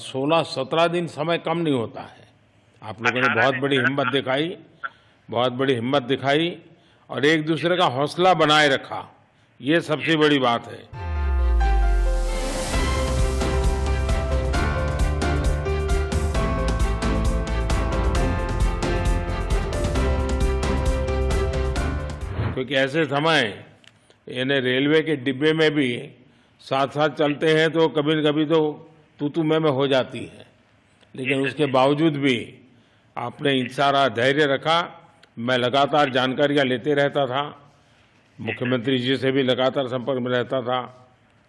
16-17 दिन समय कम नहीं होता है। आप लोगों ने बहुत बड़ी हिम्मत दिखाई और एक दूसरे का हौसला बनाए रखा, ये सबसे बड़ी बात है। क्योंकि ऐसे समय यानी रेलवे के डिब्बे में भी साथ साथ चलते हैं तो कभी न कभी तो तू मैं हो जाती है, लेकिन उसके बावजूद भी आपने सारा धैर्य रखा। मैं लगातार जानकारियां लेते रहता था, मुख्यमंत्री जी से भी लगातार संपर्क में रहता था,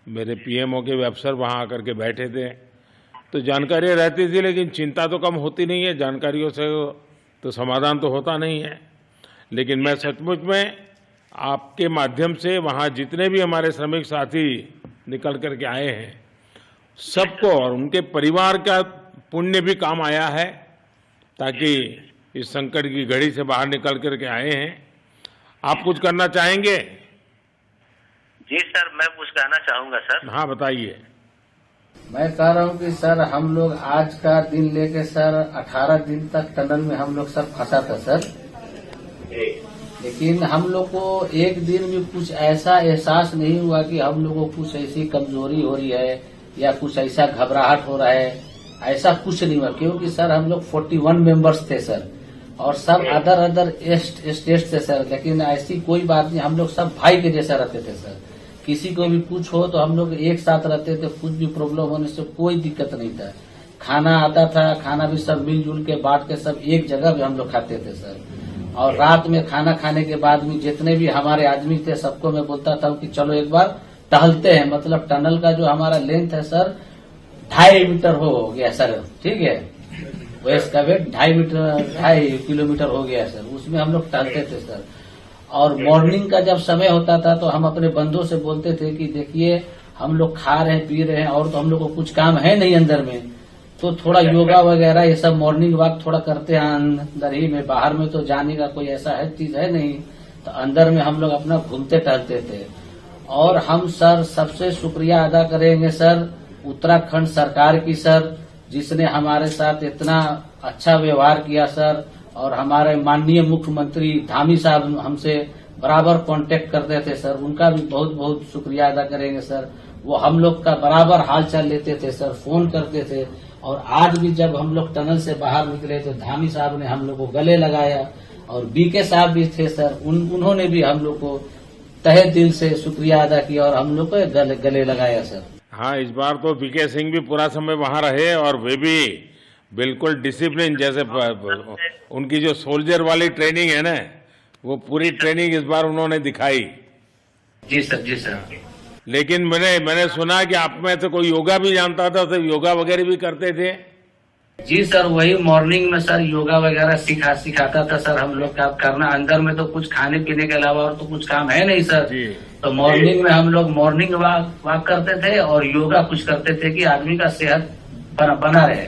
मेरे पीएमओ के भी अफसर वहाँ आकर के बैठे थे, तो जानकारियाँ रहती थी, लेकिन चिंता तो कम होती नहीं है, जानकारियों से तो समाधान तो होता नहीं है। लेकिन मैं सचमुच में आपके माध्यम से वहाँ जितने भी हमारे श्रमिक साथी निकल करके आए हैं, सबको और उनके परिवार का पुण्य भी काम आया है, ताकि इस संकट की घड़ी से बाहर निकल करके आए हैं। आप कुछ करना चाहेंगे? जी सर, मैं कुछ कहना चाहूंगा सर। हाँ बताइए। मैं कह रहा हूँ कि सर हम लोग आज का दिन लेके सर 18 दिन तक टनल में हम लोग सब फंसा था सर, लेकिन हम लोग को एक दिन भी कुछ ऐसा एहसास नहीं हुआ कि हम लोगों को कुछ ऐसी कमजोरी हो रही है या कुछ ऐसा घबराहट हो रहा है, ऐसा कुछ नहीं हुआ। क्योंकि सर हम लोग 41 मेंबर्स थे सर, और सब अदर स्टेट से सर, लेकिन ऐसी कोई बात नहीं, हम लोग सब भाई के जैसा रहते थे सर। किसी को भी कुछ हो तो हम लोग एक साथ रहते थे, कुछ भी प्रॉब्लम होने से कोई दिक्कत नहीं था। खाना आता था, खाना भी सब मिलजुल के बांट के सब एक जगह भी हम लोग खाते थे सर। और रात में खाना खाने के बाद भी जितने भी हमारे आदमी थे सबको मैं बोलता था कि चलो एक बार टहलते हैं। मतलब टनल का जो हमारा लेंथ है सर 2.5 मीटर हो गया सर, ठीक है, वेस्ट का वेट 2.5 किलोमीटर हो गया सर, उसमें हम लोग टहलते थे सर। और मॉर्निंग का जब समय होता था तो हम अपने बंधुओं से बोलते थे कि देखिए हम लोग खा रहे हैं पी रहे हैं और तो हम लोग को कुछ काम है नहीं अंदर में, तो थोड़ा योगा वगैरह ये सब मॉर्निंग वॉक थोड़ा करते हैं अंदर ही में, बाहर में तो जाने का कोई ऐसा है चीज है नहीं, तो अंदर में हम लोग अपना घूमते टहलते थे। और हम सर सबसे शुक्रिया अदा करेंगे सर उत्तराखंड सरकार की सर, जिसने हमारे साथ इतना अच्छा व्यवहार किया सर। और हमारे माननीय मुख्यमंत्री धामी साहब हमसे बराबर कांटेक्ट करते थे सर, उनका भी बहुत बहुत शुक्रिया अदा करेंगे सर। वो हम लोग का बराबर हालचाल लेते थे सर, फोन करते थे। और आज भी जब हम लोग टनल से बाहर निकले तो धामी साहब ने हम लोग को गले लगाया, और बीके साहब भी थे सर, उन्होंने भी हम लोग को तहे दिल से शुक्रिया अदा किया और हम लोग को गले लगाया सर। हाँ, इस बार तो बीके सिंह भी पूरा समय वहाँ रहे और वे भी बिल्कुल डिसिप्लिन, जैसे उनकी जो सोल्जर वाली ट्रेनिंग है ना, वो पूरी ट्रेनिंग इस बार उन्होंने दिखाई। जी सर, जी सर। लेकिन मैंने सुना कि आप में तो कोई योगा भी जानता था, तो योगा वगैरह भी करते थे? जी सर, वही मॉर्निंग में सर योगा वगैरह सिखाता था सर हम लोग का करना। अंदर में तो कुछ खाने पीने के अलावा और तो कुछ काम है नहीं सर जी। तो मॉर्निंग में हम लोग मॉर्निंग वॉक करते थे और योगा कुछ करते थे कि आदमी का सेहत बना रहे।